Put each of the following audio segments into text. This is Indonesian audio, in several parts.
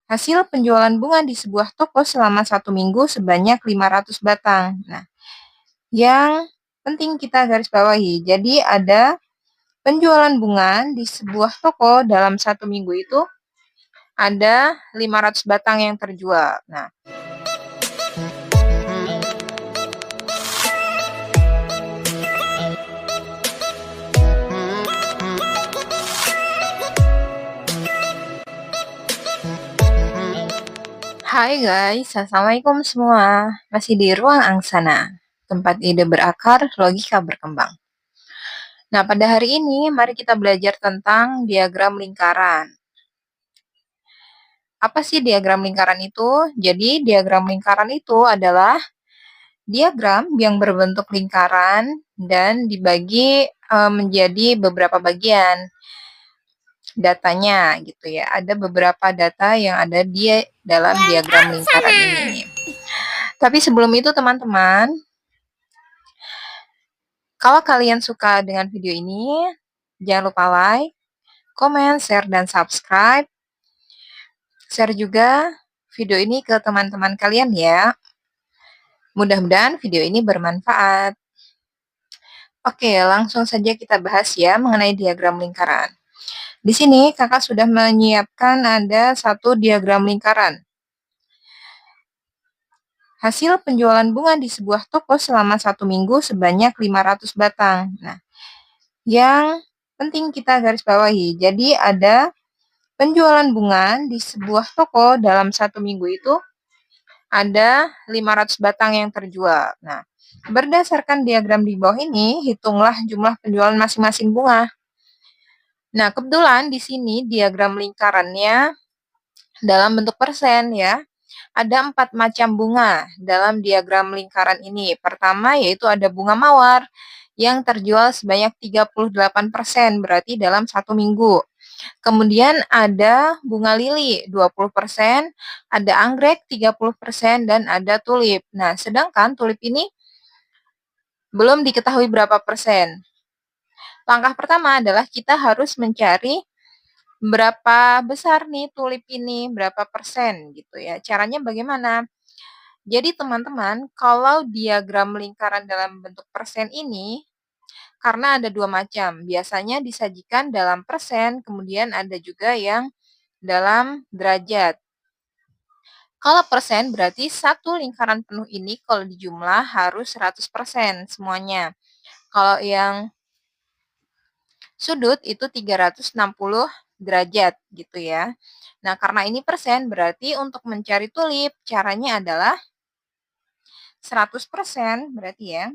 Hasil penjualan bunga di sebuah toko selama 1 minggu sebanyak 500 batang. Nah, yang penting kita garis bawahi. Jadi ada penjualan bunga di sebuah toko dalam 1 minggu itu ada 500 batang yang terjual. Nah, hai guys, assalamualaikum semua. Masih di ruang angsana, tempat ide berakar, logika berkembang. Nah, pada hari ini mari kita belajar tentang diagram lingkaran. Apa sih diagram lingkaran itu? Jadi, diagram lingkaran itu adalah diagram yang berbentuk lingkaran dan dibagi menjadi beberapa bagian datanya gitu ya. Ada beberapa data yang ada di dalam diagram lingkaran ini. Tapi sebelum itu teman-teman, kalau kalian suka dengan video ini, jangan lupa like, komen, share, dan subscribe. Share juga video ini ke teman-teman kalian ya. Mudah-mudahan video ini bermanfaat. Oke, langsung saja kita bahas ya mengenai diagram lingkaran. Di sini kakak sudah menyiapkan ada satu diagram lingkaran. Hasil penjualan bunga di sebuah toko selama 1 minggu sebanyak 500 batang. Nah, yang penting kita garis bawahi. Jadi ada penjualan bunga di sebuah toko dalam 1 minggu itu ada 500 batang yang terjual. Nah, berdasarkan diagram di bawah ini, hitunglah jumlah penjualan masing-masing bunga. Nah, kebetulan di sini diagram lingkarannya dalam bentuk persen ya. Ada 4 macam bunga dalam diagram lingkaran ini. Pertama yaitu ada bunga mawar yang terjual sebanyak 38%, berarti dalam 1 minggu. Kemudian ada bunga lili 20%, ada anggrek 30%, dan ada tulip. Nah, sedangkan tulip ini belum diketahui berapa persen. Langkah pertama adalah kita harus mencari berapa besar nih tulip ini, berapa persen gitu ya. Caranya bagaimana? Jadi teman-teman, kalau diagram lingkaran dalam bentuk persen ini, karena ada 2 macam, biasanya disajikan dalam persen, kemudian ada juga yang dalam derajat. Kalau persen berarti satu lingkaran penuh ini kalau dijumlah harus 100% semuanya. Kalau yang sudut itu 360 derajat gitu ya. Nah, karena ini persen berarti untuk mencari tulip caranya adalah 100% berarti ya.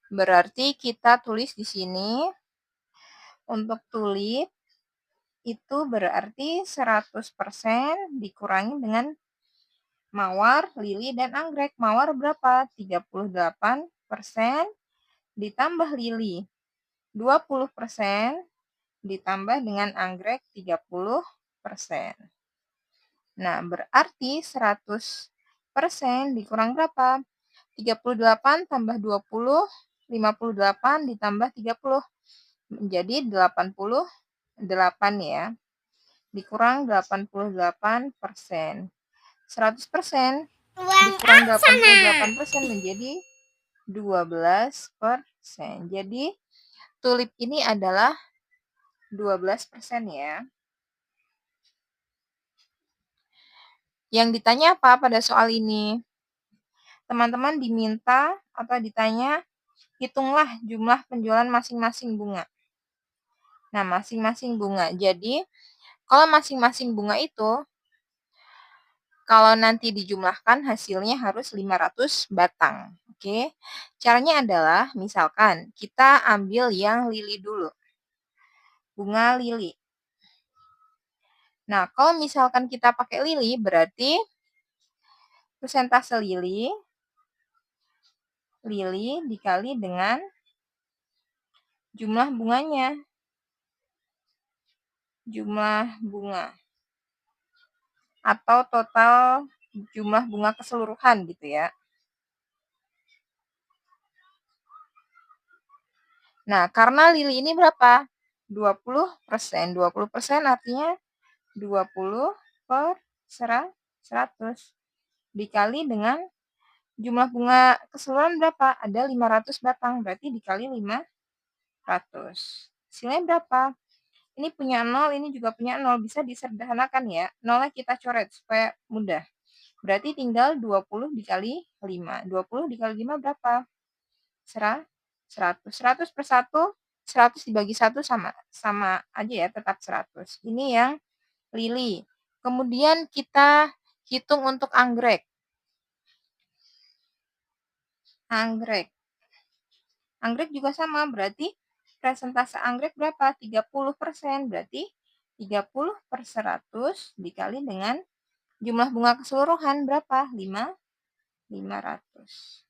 Berarti kita tulis di sini untuk tulip itu berarti 100% dikurangi dengan mawar, lili, dan anggrek. Mawar berapa? 38% ditambah lili 20% ditambah dengan anggrek 30%. Nah, berarti 100% dikurang berapa? 38 tambah 20, 58 ditambah 30. Menjadi 88 ya. Dikurang 88%. 100% dikurang 88% menjadi 12%. Jadi, tulip ini adalah 12% ya. Yang ditanya apa pada soal ini? Teman-teman diminta atau ditanya, hitunglah jumlah penjualan masing-masing bunga. Nah, masing-masing bunga. Jadi, kalau masing-masing bunga itu, kalau nanti dijumlahkan hasilnya harus 500 batang. Oke. Caranya adalah, misalkan kita ambil yang lili dulu. Bunga lili. Nah, kalau misalkan kita pakai lili, berarti persentase lili dikali dengan jumlah bunganya. Jumlah bunga. Atau total jumlah bunga keseluruhan gitu ya. Nah, karena lili ini berapa? 20%. 20% artinya 20% 100 dikali dengan jumlah bunga keseluruhan berapa? Ada 500 batang, berarti dikali 500. Hasilnya berapa? Ini punya 0, ini juga punya 0, bisa disederhanakan ya. Nolnya kita coret supaya mudah. Berarti tinggal 20 dikali 5. 20 dikali 5 berapa? 100. 100 per 1, 100 dibagi 1 sama aja ya, tetap 100. Ini yang lili. Kemudian kita hitung untuk anggrek. Anggrek juga sama, berarti persentase anggrek berapa? 30%, berarti 30 per 100 dikali dengan jumlah bunga keseluruhan berapa? 500.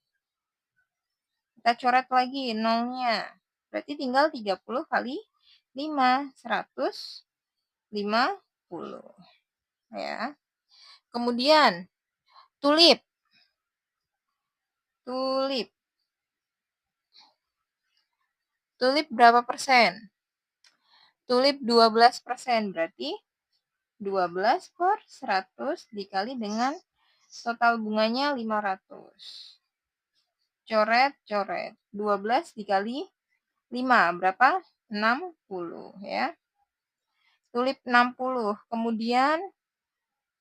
Kita coret lagi nolnya. Berarti tinggal 30 kali 5, 150. Ya. Kemudian, tulip. Tulip berapa persen? Tulip 12%, berarti 12 per 100 dikali dengan total bunganya 500. Coret. 12 dikali 5, berapa? 60 ya. Tulip 60. Kemudian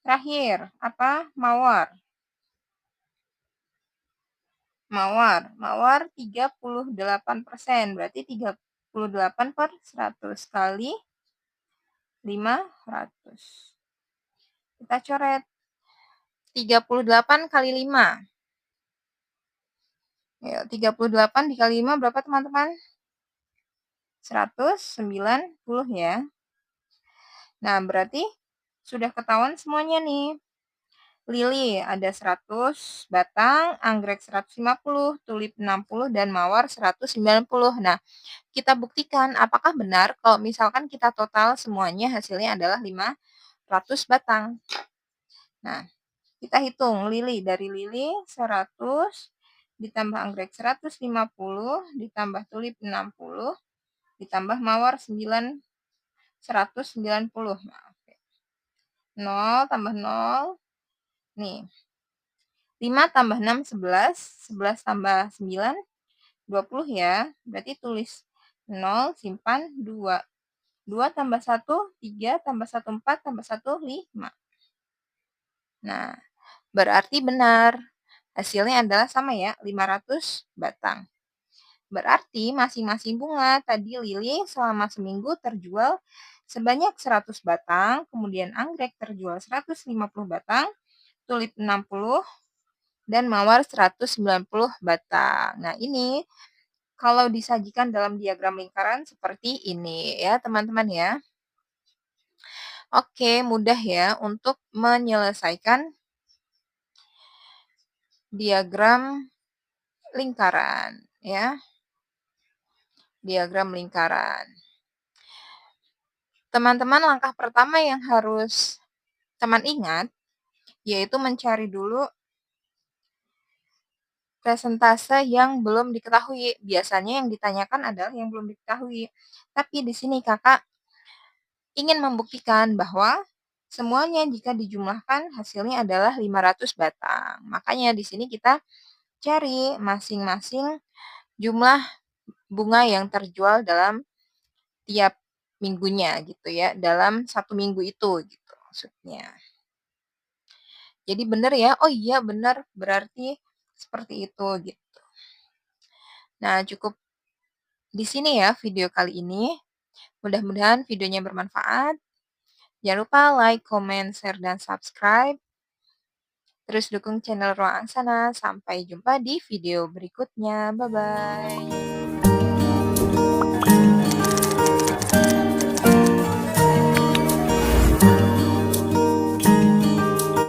terakhir, apa? Mawar. Mawar 38%, berarti 38 per 100 kali 500. Kita coret. 38 kali 5. Ya, 38 dikali 5 berapa teman-teman? 190 ya. Nah, berarti sudah ketahuan semuanya nih. Lili ada 100 batang, anggrek 150, tulip 60, dan mawar 190. Nah, kita buktikan apakah benar kalau misalkan kita total semuanya hasilnya adalah 500 batang. Nah, kita hitung lili. Dari lili 100, ditambah anggrek 150, ditambah tulip 60, ditambah mawar 190. Maaf. 0 tambah 0. Nih. 5 tambah 6, 11. 11 tambah 9, 20 ya. Berarti tulis 0, simpan 2. 2 tambah 1, 3 tambah 1, 4 tambah 1, 5. Nah, berarti benar. Hasilnya adalah sama ya, 500 batang. Berarti masing-masing bunga tadi lili selama seminggu terjual sebanyak 100 batang, kemudian anggrek terjual 150 batang, tulip 60, dan mawar 190 batang. Nah, ini kalau disajikan dalam diagram lingkaran seperti ini ya, teman-teman ya. Oke, mudah ya untuk menyelesaikan diagram lingkaran ya. Diagram lingkaran. Teman-teman, langkah pertama yang harus teman ingat yaitu mencari dulu persentase yang belum diketahui. Biasanya yang ditanyakan adalah yang belum diketahui. Tapi di sini Kakak ingin membuktikan bahwa semuanya jika dijumlahkan hasilnya adalah 500 batang. Makanya di sini kita cari masing-masing jumlah bunga yang terjual dalam tiap minggunya gitu ya, dalam 1 minggu itu gitu maksudnya. Jadi benar ya, oh iya benar, berarti seperti itu gitu. Nah, cukup di sini ya video kali ini. Mudah-mudahan videonya bermanfaat. Jangan lupa like, comment, share, dan subscribe. Terus dukung channel Ruang Angsana. Sampai jumpa di video berikutnya. Bye-bye.